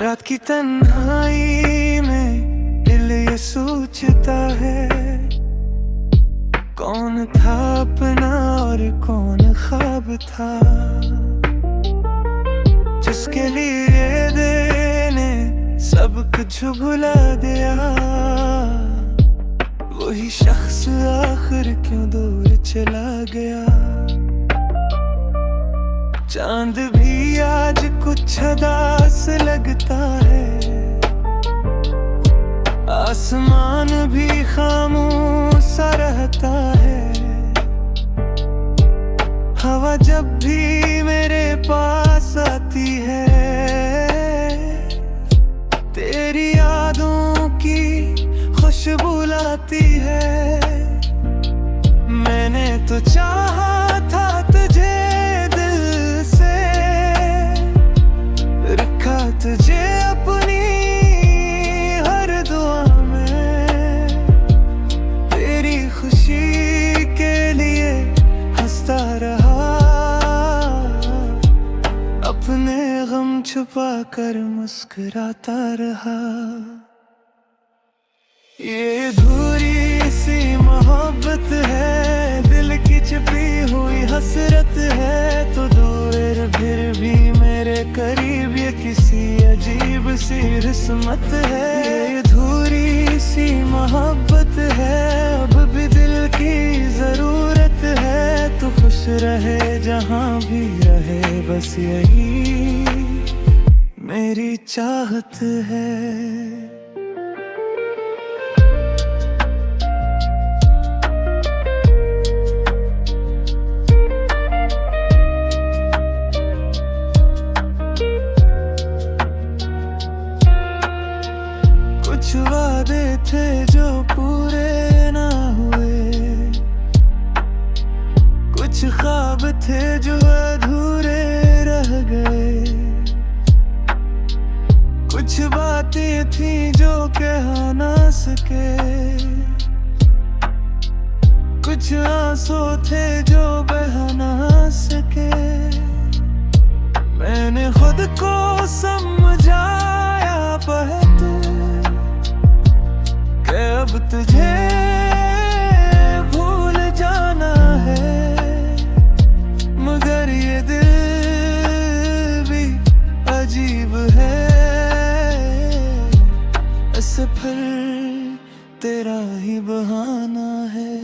रात की तन्हाई में दिल ये सोचता है, कौन था अपना और कौन ख्वाब था, जिसके लिए दिल ने सब कुछ भुला दिया। वही शख्स आखिर क्यों दूर चला गया। चांद भी आज कुछ उदास लगता है, आसमान भी खामोश सा रहता है। हवा जब भी मेरे पास आती है, तेरी यादों की खुशबू लाती है। मैंने तो चाहा था तुझे दिल से, रखा तुझे अपनी हर दुआ में। तेरी खुशी के लिए हंसता रहा, अपने गम छुपा कर मुस्कुराता रहा। ये अधूरी सी मोहब्बत है, दिल की छिपी हुई हसरत है। तो दूर फिर भी मेरे करीब, ये किसी अजीब सी किस्मत है। ये अधूरी सी मोहब्बत है, अब भी दिल की जरूरत है। तो खुश रहे जहाँ भी रहे, बस यही मेरी चाहत है। कुछ वादे थे जो पूरे ना हुए, कुछ ख्वाब थे जो अधूरे रह गए। कुछ बातें थी जो कह ना सके, कुछ आंसू थे जो बह ना सके। मैंने खुद को समझाया पहले कि अब तुझे भूल जाना है, मगर ये दिल भी अजीब है। सफर तेरा ही बहाना है।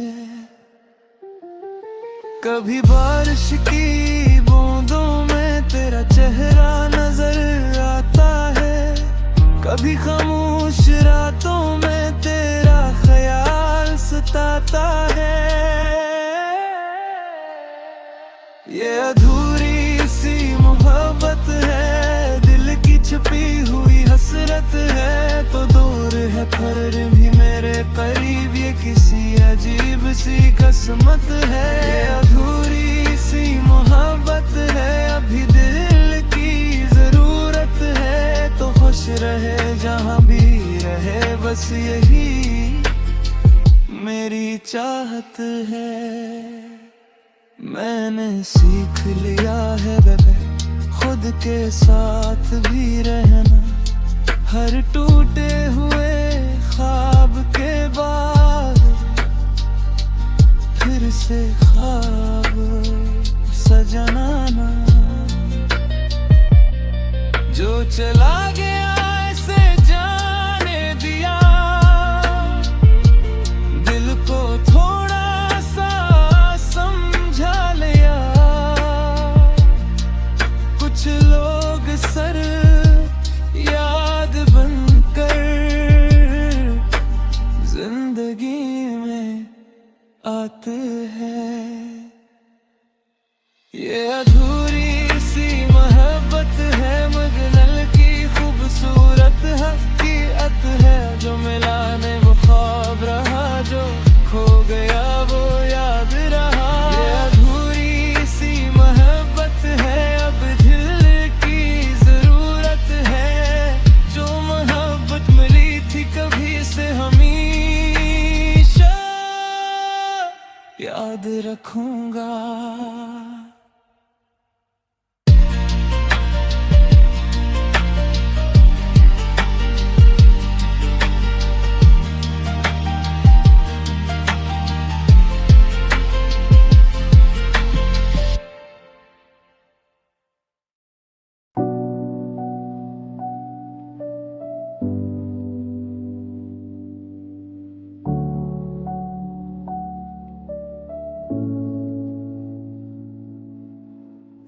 कभी बारिश की बूंदों में तेरा चेहरा नजर आता है, कभी खामोश रातों में तेरा ख्याल सताता है। ये अधूरी सी मोहब्बत है, दिल की छुपी हुई हसरत है। तो दूर है फिर भी मेरे करीब, ये किसी अजीब सी किस्मत है। ये अधूरी सी मोहब्बत है, अभी दिल की जरूरत है। तो खुश रहे जहाँ भी रहे, बस यही मेरी चाहत है। मैंने सीख लिया है बेबे, खुद के साथ भी रहना। हर टूटे हुए ख्वाब के बाद फिर से ख्वाब सजनाना। जो चला गया ऐसे जाने दिया, दिल को थोड़ा सा समझा लिया। कुछ लोग सर याद बनकर जिंदगी में आते हैं। ये अधूरी सी मोहब्बत है, मगर की खूबसूरत हकीकत है। जो मिला ने वो ख्वाब रहा, जो खो गया वो याद रहा। ये अधूरी सी मोहब्बत है, अब दिल की जरूरत है। जो मोहब्बत मिली थी कभी से हमेशा याद रखूंगा।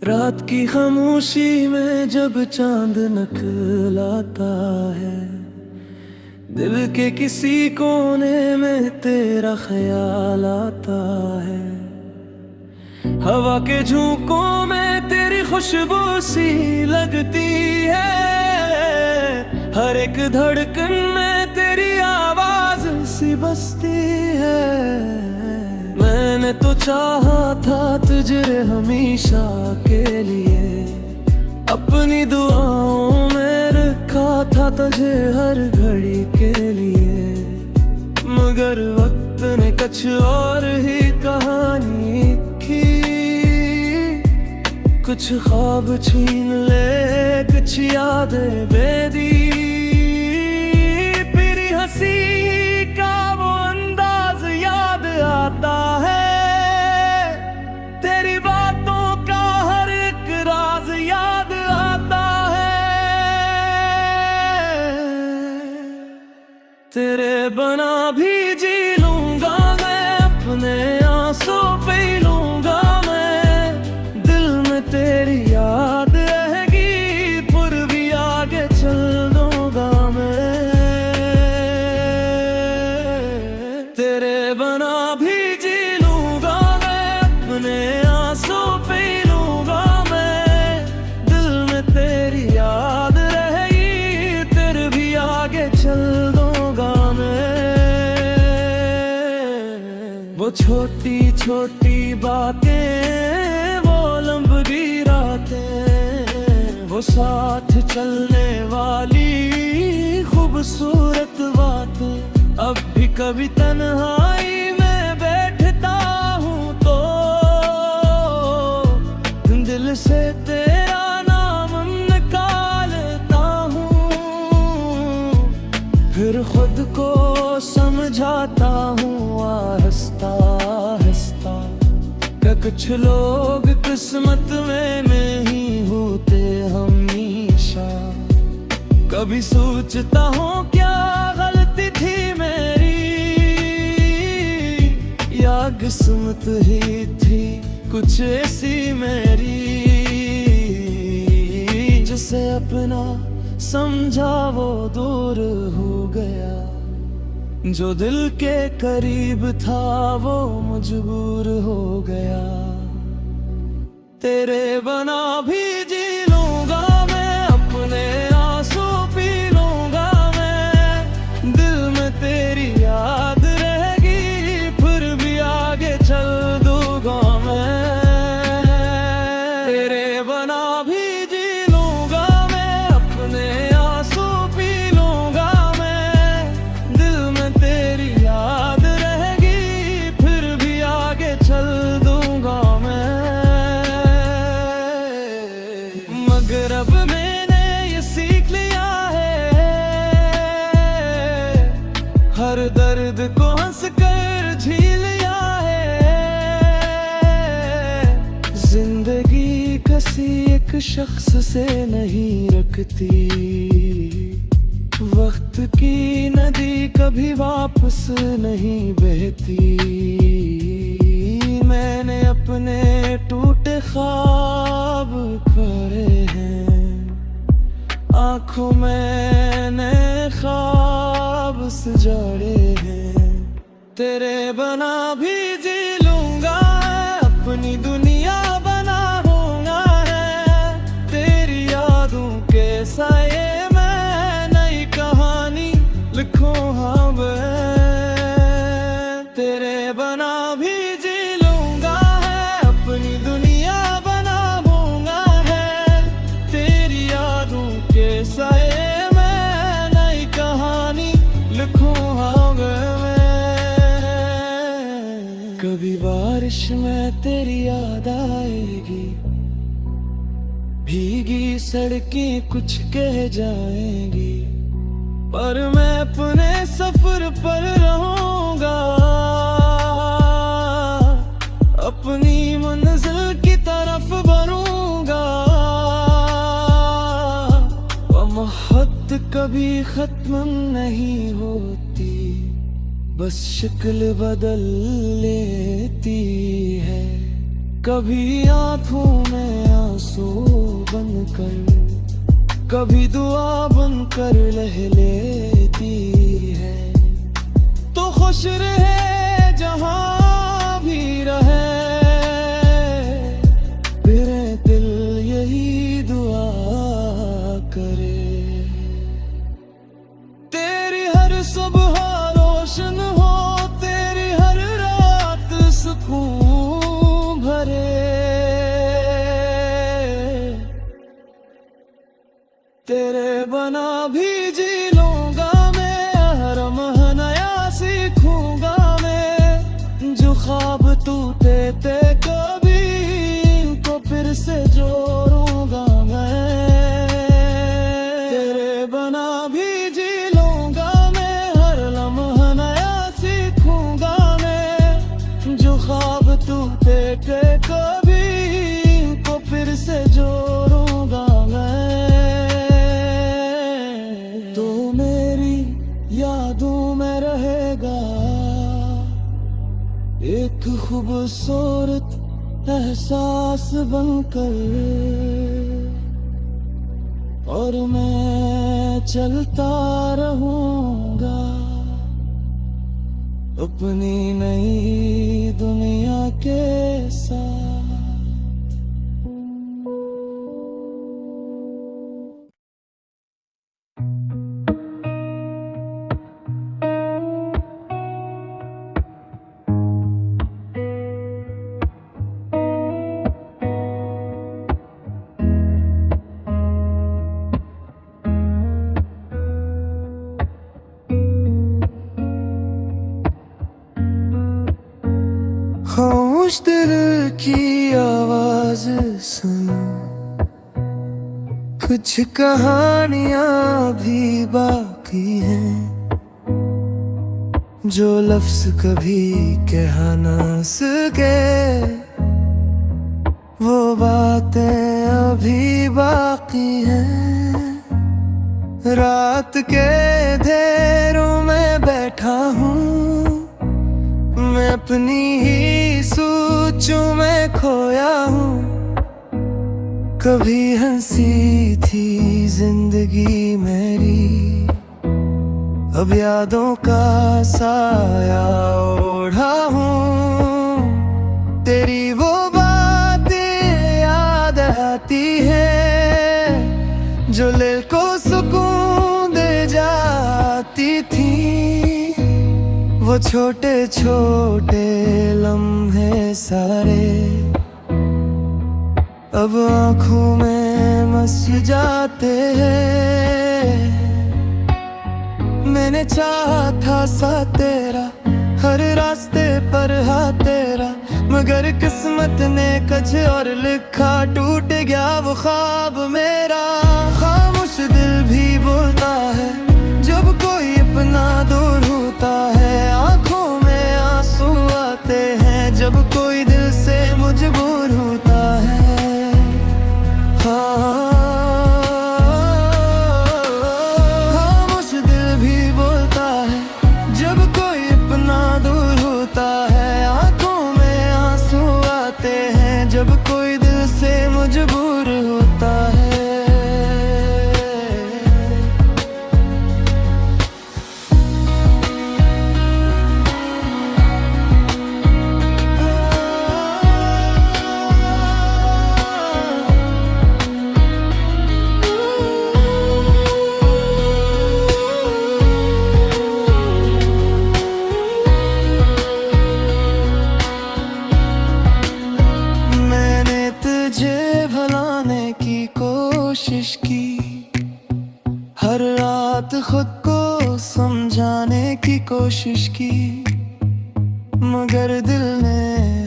रात की खामोशी में जब चांद निकलाता है, दिल के किसी कोने में तेरा ख्याल आता है। हवा के झोंकों में तेरी खुशबू सी लगती है, हर एक धड़कन में तेरी आवाज सी बसती है। मैंने तो चाहा था तुझे हमेशा के लिए, अपनी दुआओं में रखा था तुझे हर घड़ी के लिए, मगर वक्त ने कुछ और ही कहानी की। कुछ ख्वाब छीन ले, कुछ यादें बेदी, तेरी हंसी का वो अंदाज याद आता है, तेरी बातों का हर एक राज याद आता है। तेरे बना भी जी लूंगा मैं, अपने आंसू पी लूंगा मैं, दिल में तेरी याद रहेगी, फिर भी आगे चल दूंगा मैं। तेरे बना भी जी लूंगा मैं, अपने आंसू पी लूंगा मैं, दिल में तेरी याद रहेगी, फिर भी आगे चल दूंगा मैं। वो छोटी छोटी बातें, वो लंबी रातें, वो साथ चलने वाली खूबसूरत बातें, अब भी कभी तन्हाई में बैठता हूँ तो दिल से तेरा नाम निकालता हूँ, फिर खुद को समझाता हूँ आहिस्ता आहिस्ता, कि कुछ लोग किस्मत में नहीं होते हमेशा। कभी सोचता हूँ क्या गलती थी मेरी, या किस्मत ही थी कुछ ऐसी मेरी, जिसे अपना समझा वो दूर हो गया, जो दिल के करीब था वो मजबूर हो गया। तेरे बना भी जी लूंगा मैं, अपने आंसू पी लूंगा मैं, दिल में तेरी याद रहेगी, फिर भी आगे चल दूंगा मैं। तेरे बना भी जी लूंगा मैं, अपने आंसू पी लूंगा मैं, दिल में तेरी याद रहेगी, फिर भी आगे चल दूंगा मैं। मगर अब मैंने ये सीख लिया है, हर दर्द को हंस कर झेल लिया है। जिंदगी किसी एक शख्स से नहीं रखती, वक्त की नदी कभी वापस नहीं बहती। मैंने अपने टूटे ख्वाब करे हैं, आंखों में नए ख्वाब सजाड़े हैं। तेरे बना भी जी लूंगा, अपनी दुनिया बनाऊंगा है, तेरी यादों के साए में नई कहानी लिखूंगा मैं। तेरे बना भी जी लूंगा है, अपनी दुनिया बनाऊंगा है, तेरी यादों के साए में नई कहानी लिखूंगा मैं। कभी बारिश में तेरी याद आएगी, भीगी सड़कें कुछ कह जाएंगी, पर मैं अपने सफर पर रहूंगा, अपनी मंजिल की तरफ बढ़ूंगा। वो मोहब्बत कभी खत्म नहीं होती, बस शक्ल बदल लेती है। कभी आंखों में आंसू बनकर, कभी दुआ बनकर लह लेती है। तो खुश रहे जहां भी रहे, मेरे दिल यही दुआ करे। तेरी हर सुबह रोशन हो, तेरी हर रात सुकून भरे। तेरे बना भी जी लूंगा मैं, हर लम्हा नया सीखूंगा मैं। जो ख्वाब टूटे थे कभी, इनको फिर से जोड़ूंगा मैं। तेरे बना भी जी लूंगा मैं, हर लम्हा नया सीखूंगा मैं। जो ख्वाब टूटे थे कभी, इनको फिर से जोड़ूंगा मैं। तो मेरी यादों में रहेगा एक खूबसूरत एहसास बनकर, और मैं चलता रहूंगा अपनी नई दुनिया के साथ। खामोश दिल की आवाज सुन, कुछ कहानियां भी बाकी हैं, जो लफ्ज कभी कह ना सके। वो बातें अभी बाकी हैं। रात के अंधेरों में बैठा हूँ मैं, अपनी ही सोचों में खोया हूँ। कभी हंसी थी जिंदगी मेरी, अब यादों का साया ओढ़ा हूँ। तेरी वो बातें याद आती है, जो दिल को सुकून दे जाती थी। वो छोटे छोटे लम्हे सारे अब आँखों में मस जाते हैं। मैंने चाहा था सा तेरा, हर रास्ते पर हा तेरा, मगर किस्मत ने कुछ और लिखा। टूट गया वो ख्वाब मेरा। खामोश दिल भी बोलता है जब कोई अपना दूर होता है। आंखों में आंसू आते हैं जब कोई दिल से मजबूर होता है। खामोश दिल भी बोलता है जब कोई अपना दूर होता है। आंखों में आंसू आते हैं जब कोई दिल से मजबूर होता है। कोशिश की हर रात खुद को समझाने की कोशिश की, मगर दिल ने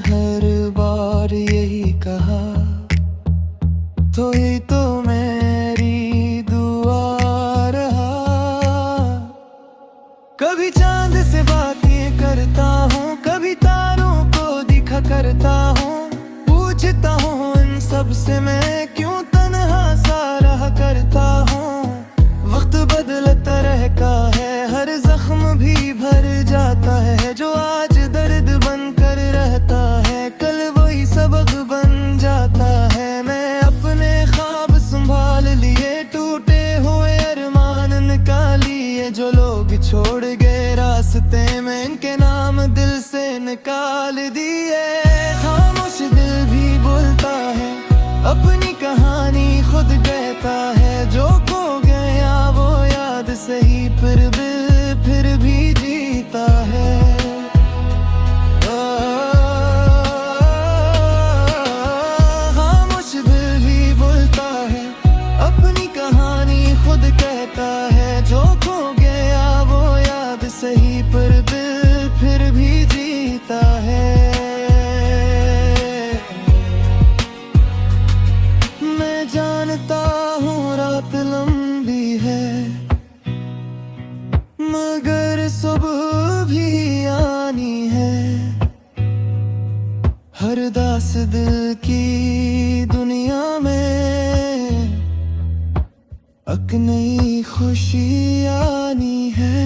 हर बार यही कहा। तो ही तो मेरी दुआ रहा। कभी चांद से बातें करता हूँ, कभी तारों को दिखा करता हूँ। पूछता हूँ इन सब से मैं क्यों करता हूँ। वक्त बदलता रहता है, हर जख्म भी भर जाता है। जो आज दर्द बनकर रहता है, कल वही सबक निकाल दिए। खामोश दिल भी बोलता है, अपनी कहानी खुद कहता है। जो खो गया वो याद सही, फिर भी जीता है। खामोश दिल भी बोलता है, अपनी कहानी खुद कहता है। जो खो गया वो याद सही, फिर भी जीता है। मैं जानता हूँ रात लंबी है, मगर सुबह भी आनी है। हर दास दिल की दुनिया में एक नई खुशी आनी है।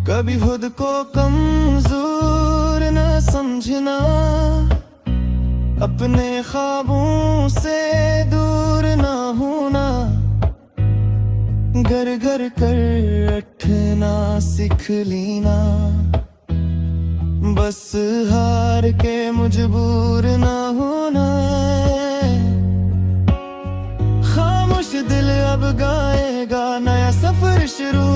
कभी खुद को कमजोर न समझना, अपने ख्वाबों से दूर न होना। घर घर कर रखना सीख लेना, बस हार के मजबूर न होना। खामोश दिल अब गाएगा, नया सफर शुरू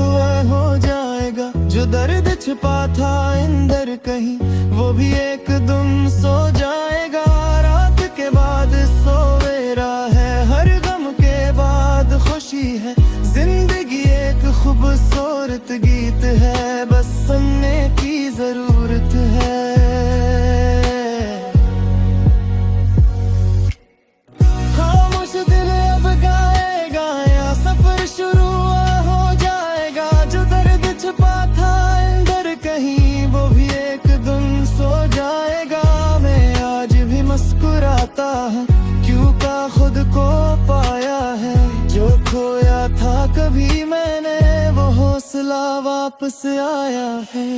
हो जाएगा। जो दर्द छिपा था अंदर कहीं, वो भी एक दिन सो जाएगा। रात के बाद सवेरा है, हर गम के बाद खुशी है। जिंदगी एक खूबसूरत गीत है, बस सुनने की जरूरत है। खामोश दिल अब गाएगा, या सफर शुरू हो जाएगा। जो दर्द छिपा था अंदर कहीं, वो भी एक दिन सो जाएगा। मैं आज भी मुस्कुराता हूँ, क्यों का खुद को पाया है। जो खोया था कभी मैंने, वो हौसला वापस आया है।